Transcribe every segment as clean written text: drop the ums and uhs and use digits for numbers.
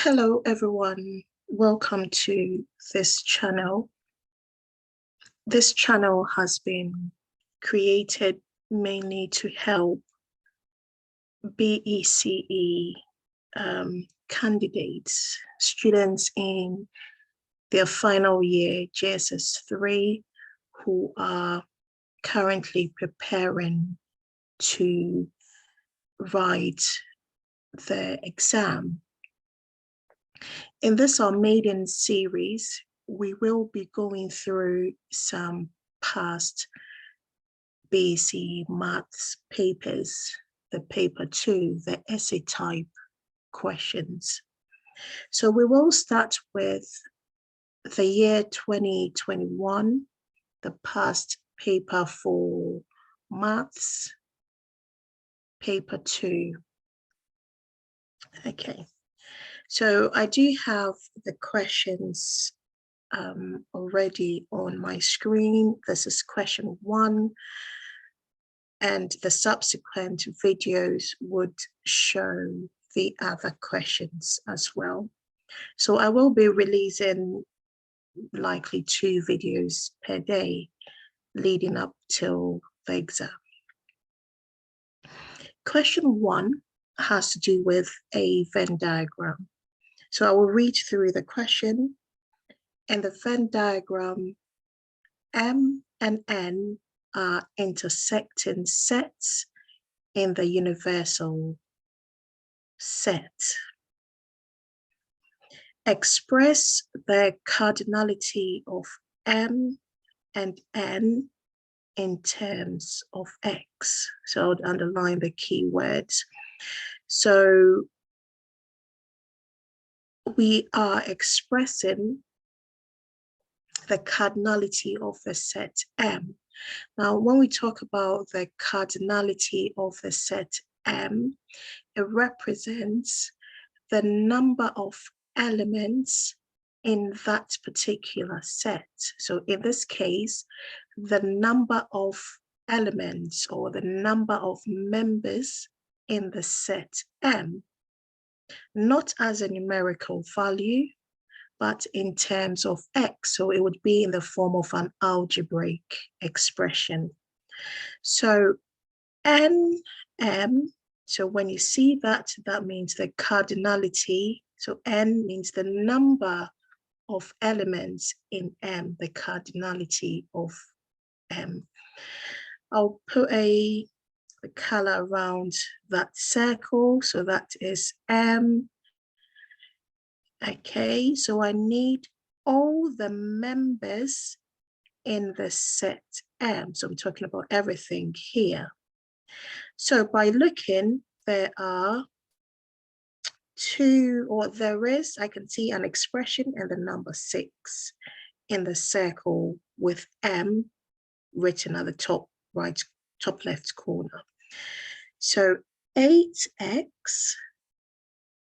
Hello everyone, welcome to this channel. This channel has been created mainly to help BECE candidates, students in their final year JSS3 who are currently preparing to write the exam. In this our maiden series, we will be going through some past BECE maths papers, the paper 2, the essay type questions. So we will start with the year 2021, the past paper for maths, paper 2. Okay. So I do have the questions already on my screen. This is question 1, and the subsequent videos would show the other questions as well. So I will be releasing likely 2 videos per day leading up till the exam. Question 1 has to do with a Venn diagram. So I will read through the question. In the Venn diagram, M and N are intersecting sets in the universal set. Express the cardinality of M and N in terms of X. So I would underline the keywords. So we are expressing the cardinality of the set M. Now, when we talk about the cardinality of the set M, it represents the number of elements in that particular set. So in this case, the number of elements or the number of members in the set M, not as a numerical value, but in terms of X. So it would be in the form of an algebraic expression. So NM, so when you see that, that means the cardinality. So N means the number of elements in M, the cardinality of M. I'll put a color around that circle. So that is M. Okay, so I need all the members in the set M. So I'm talking about everything here. So by looking, there are 2, or there is, I can see an expression and the number 6 in the circle with M written at the top right, top left corner. So 8x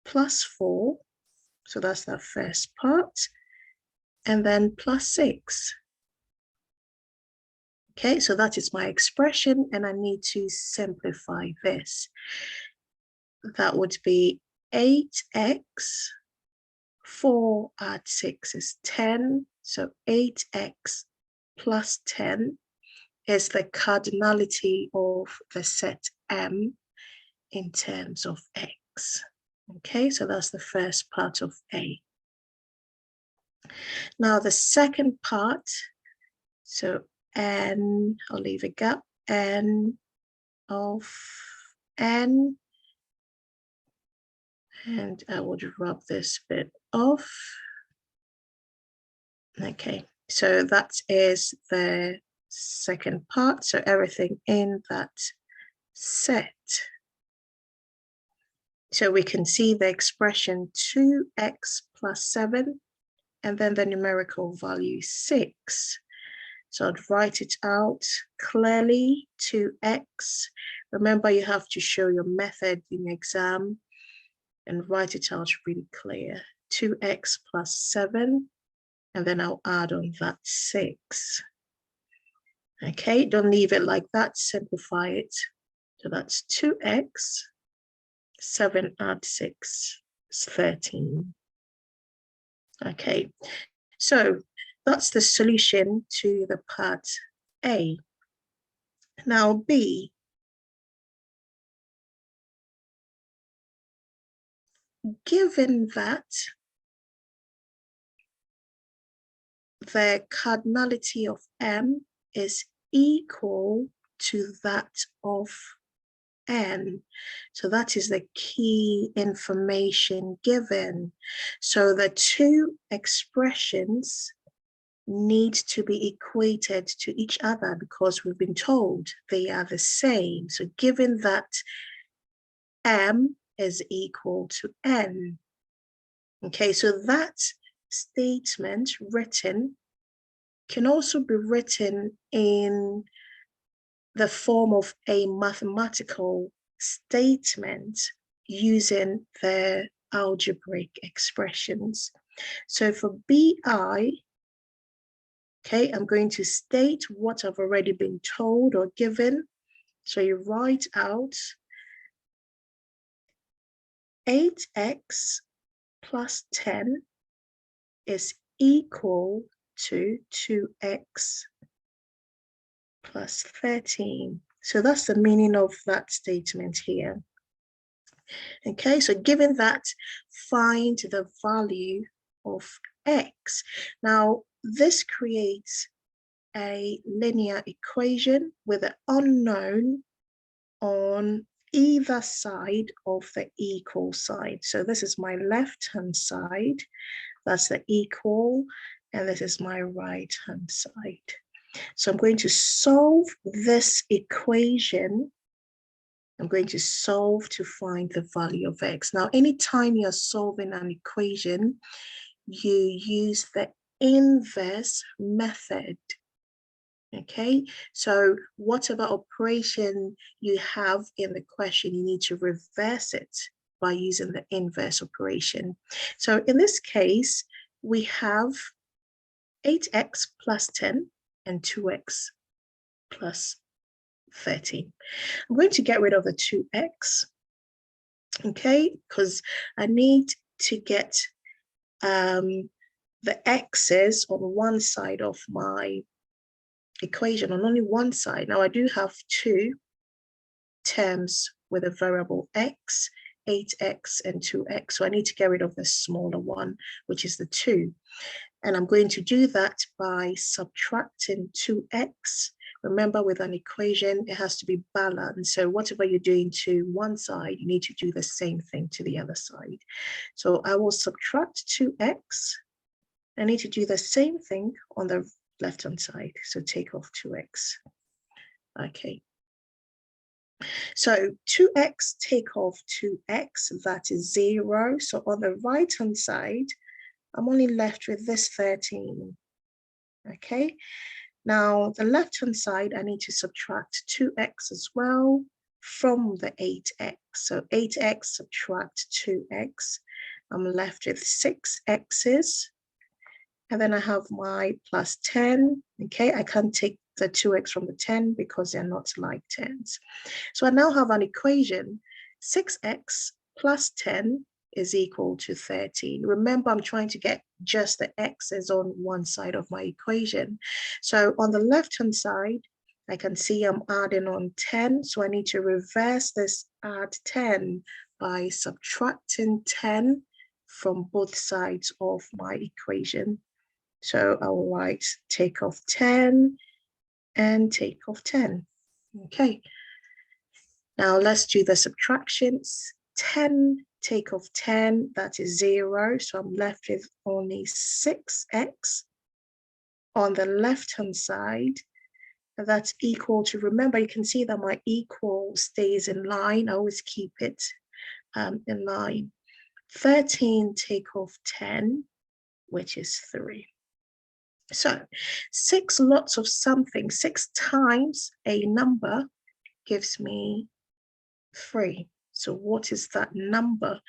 plus 4, so that's the first part, and then plus 6. Okay, so that is my expression, and I need to simplify this. That would be 8x, 4 add 6 is 10, so 8x plus 10 is the cardinality of the set M in terms of X. Okay, so that's the first part of A. Now the second part, so N, I'll leave a gap, N of N, and I would rub this bit off. Okay, so that is the second part, so everything in that set. So we can see the expression 2x plus 7, and then the numerical value 6. So I'd write it out clearly, 2x. Remember, you have to show your method in your exam and write it out really clear. 2x plus 7, and then I'll add on that 6. Okay, don't leave it like that, simplify it. So that's 2x, 7 add 6, is 13. Okay, so that's the solution to the part A. Now B. Given that the cardinality of M is equal to that of N. So that is the key information given. So the two expressions need to be equated to each other because we've been told they are the same. So given that M is equal to N. Okay, so that statement written can also be written in the form of a mathematical statement using the algebraic expressions. So for BI, okay, I'm going to state what I've already been told or given. So you write out 8x plus 10 is equal to 2x plus 13. So that's the meaning of that statement here. Okay, so given that, find the value of x. Now, this creates a linear equation with an unknown on either side of the equal sign. So this is my left-hand side, that's the equal, and this is my right-hand side. So I'm going to solve this equation. I'm going to solve to find the value of x. Now, anytime you're solving an equation, you use the inverse method. Okay, so whatever operation you have in the question, you need to reverse it by using the inverse operation. So in this case, we have 8x plus 10 and 2x plus 13. I'm going to get rid of the 2x, okay, because I need to get the x's on one side of my equation, on only one side. Now I do have two terms with a variable x, 8x and 2x, so I need to get rid of the smaller one, which is the 2. And I'm going to do that by subtracting 2x. Remember, with an equation, it has to be balanced. So whatever you're doing to one side, you need to do the same thing to the other side. So I will subtract 2x. I need to do the same thing on the left-hand side. So take off 2x. Okay. So 2x, take off 2x, that is 0. So on the right-hand side, I'm only left with this 13. Okay. Now, the left-hand side, I need to subtract 2x as well from the 8x. So 8x subtract 2x. I'm left with 6 x's. And then I have my plus 10. Okay, I can't take the 2x from the 10 because they're not like 10s. So I now have an equation. 6x plus 10 is equal to 13. Remember, I'm trying to get just the x's on one side of my equation. So on the left-hand side, I can see I'm adding on 10. So I need to reverse this add 10 by subtracting 10 from both sides of my equation. So I will write take off 10 and take off 10. Okay. Now let's do the subtractions. 10 take off 10, that is 0. So I'm left with only 6x on the left-hand side. And that's equal to, remember, you can see that my equal stays in line. I always keep it in line. 13 take off 10, which is 3. So 6 lots of something, 6 times a number gives me 3. So what is that number?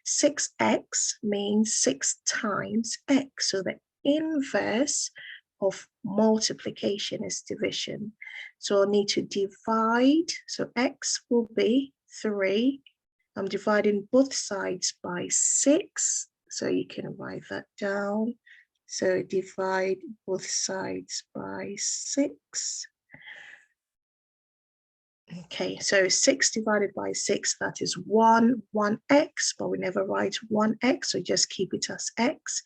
6x means 6 times x. So the inverse of multiplication is division. So I'll need to divide. So x will be 3. I'm dividing both sides by 6, so you can write that down. So divide both sides by 6. Okay, so 6 divided by 6, that is 1x, but we never write 1x, so just keep it as x.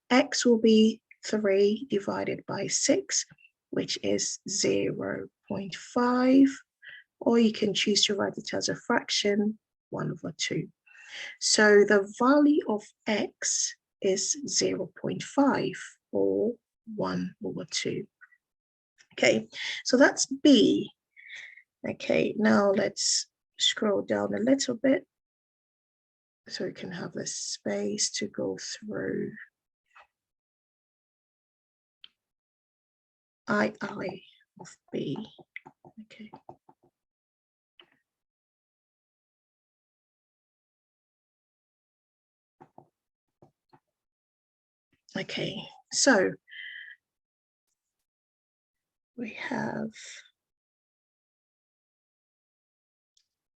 X will be 3 divided by 6, which is 0.5, or you can choose to write it as a fraction, 1/2. So the value of x is 0.5, or 1/2. Okay, so that's B. Okay, now let's scroll down a little bit so we can have the space to go through II of B. Okay. Okay, so we have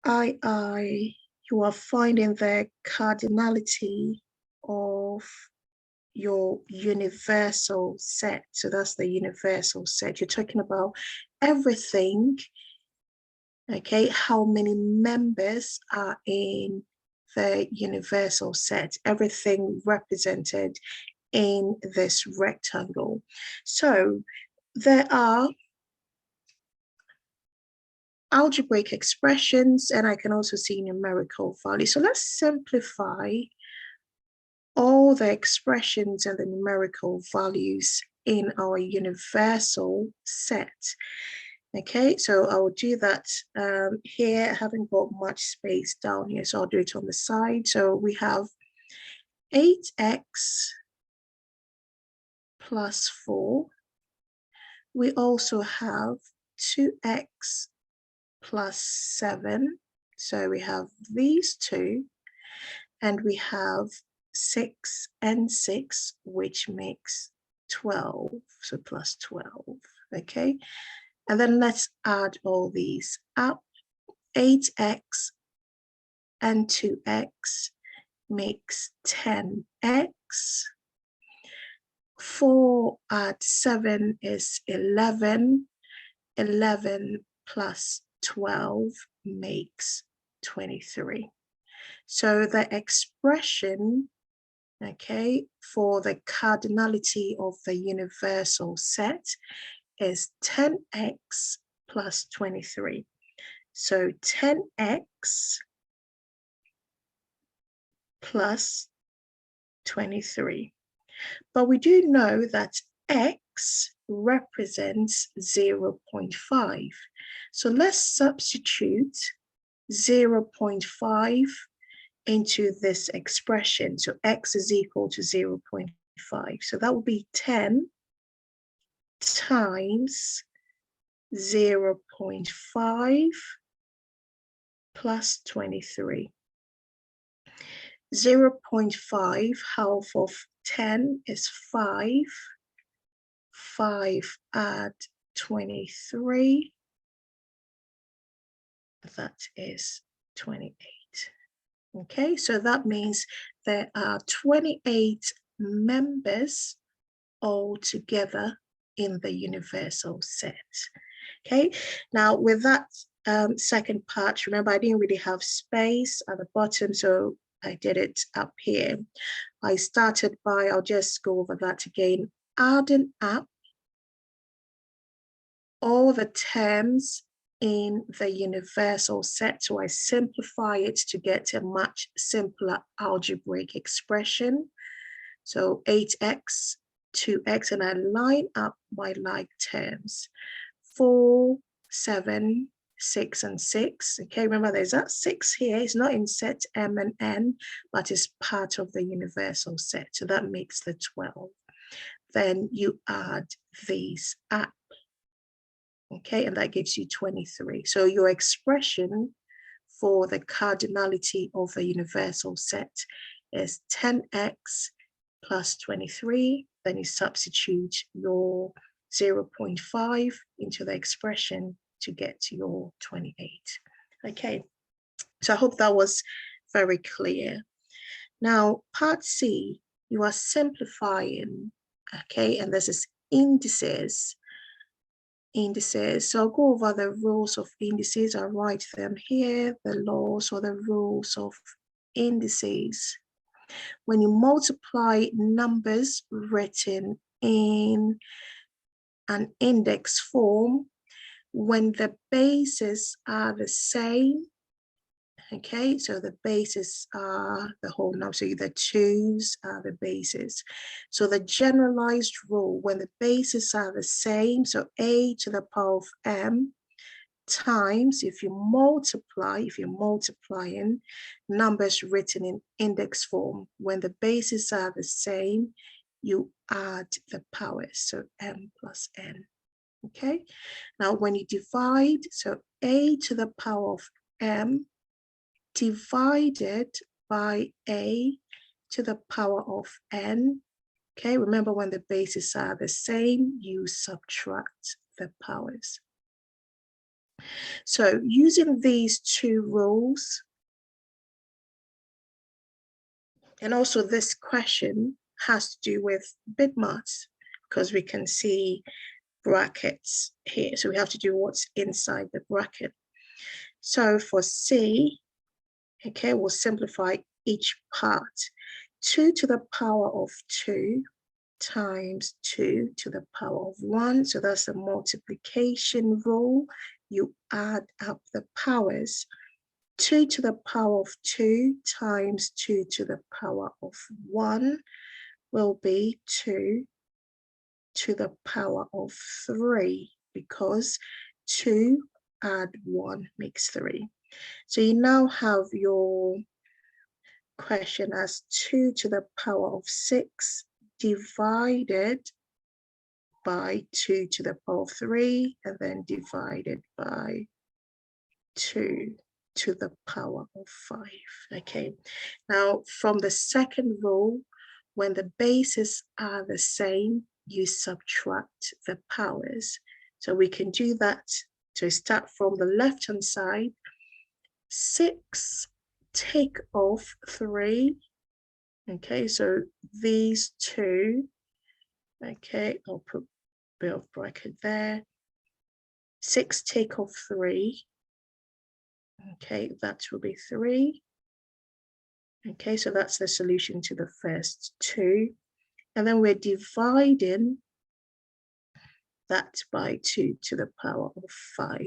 II, you are finding the cardinality of your universal set. So that's the universal set. You're talking about everything, okay, how many members are in the universal set, everything represented in this rectangle. So there are algebraic expressions, and I can also see numerical values. So let's simplify all the expressions and the numerical values in our universal set. Okay, so I will do that here. I haven't got much space down here, so I'll do it on the side. So we have 8x plus 4. We also have 2x plus 7. So we have these two, and we have 6 and 6, which makes 12, so plus 12, okay? And then let's add all these up. 8x and 2x makes 10x. 4 add 7 is 11. 11 plus 12 makes 23. So the expression, okay, for the cardinality of the universal set is 10x plus 23. So 10x plus 23. But we do know that x represents 0.5. So let's substitute 0.5 into this expression. So x is equal to 0.5. So that will be 10 times 0.5 plus 23. 0.5, half of 10 is 5. 5 add 23. That is 28. Okay, so that means there are 28 members altogether in the universal set. Okay, now with that second part, remember I didn't really have space at the bottom, so I did it up here. I started by, I'll just go over that again, adding up all the terms in the universal set. So I simplify it to get a much simpler algebraic expression. So 8x, 2x, and I line up my like terms. 4, 7, 6, and 6. Okay, remember there's that 6 here. It's not in set M and N, but it's part of the universal set. So that makes the 12. Then you add these up. Okay, and that gives you 23. So your expression for the cardinality of the universal set is 10x plus 23. Then you substitute your 0.5 into the expression to get to your 28. Okay, so I hope that was very clear. Now, part C, you are simplifying, okay, and this is indices. So I'll go over the rules of indices. I'll write them here, the laws or the rules of indices. When you multiply numbers written in an index form, when the bases are the same, okay, so the bases are the whole number, so the twos are the bases. So the generalized rule, when the bases are the same, so a to the power of m times, if you're multiplying numbers written in index form, when the bases are the same, you add the powers, so m plus n. Okay, now when you divide, so a to the power of m divided by a to the power of n. Okay, remember when the bases are the same, you subtract the powers. So using these two rules, and also this question has to do with bit maths, because we can see brackets here. So we have to do what's inside the bracket. So for C, okay, we'll simplify each part. 2 to the power of 2 times 2 to the power of 1. So that's a multiplication rule. You add up the powers. 2 to the power of 2 times 2 to the power of 1 will be 2 to the power of 3, because 2 add 1 makes 3. So you now have your question as 2 to the power of 6 divided by 2 to the power of 3, and then divided by 2 to the power of 5. Okay, now from the second rule, when the bases are the same, you subtract the powers. So we can do that. So start from the left hand side. 6 take off 3. Okay, so these two, okay, I'll put a bit of bracket there. 6 take off 3. Okay, that will be 3. Okay, so that's the solution to the first two. And then we're dividing that by 2 to the power of 5.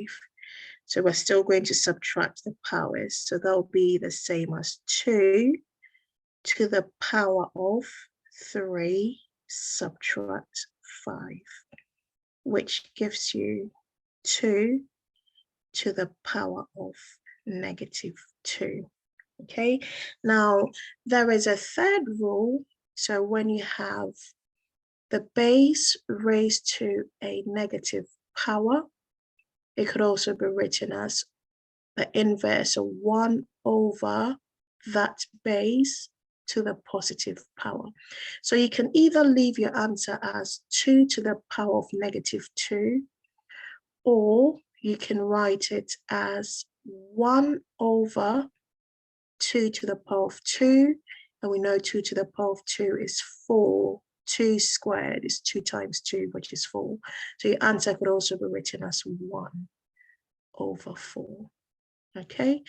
So we're still going to subtract the powers. So that'll be the same as 2 to the power of 3 subtract 5, which gives you 2 to the power of -2. Okay, now there is a third rule. So when you have the base raised to a negative power, it could also be written as the inverse of 1 over that base to the positive power. So you can either leave your answer as 2 to the power of -2, or you can write it as 1 over 2 to the power of 2, and we know 2 to the power of 2 is 4. 2 squared is 2 times 2, which is 4. So your answer could also be written as 1 over 4. Okay,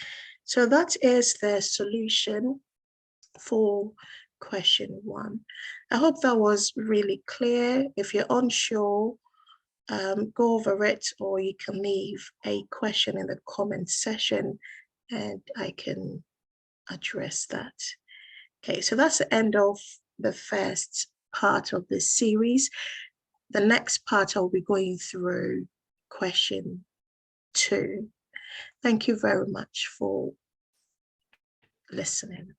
so that is the solution for question 1. I hope that was really clear. If you're unsure, go over it, or you can leave a question in the comment section and I can address that. Okay, so that's the end of the first part of this series. The next part I'll be going through question 2. Thank you very much for listening.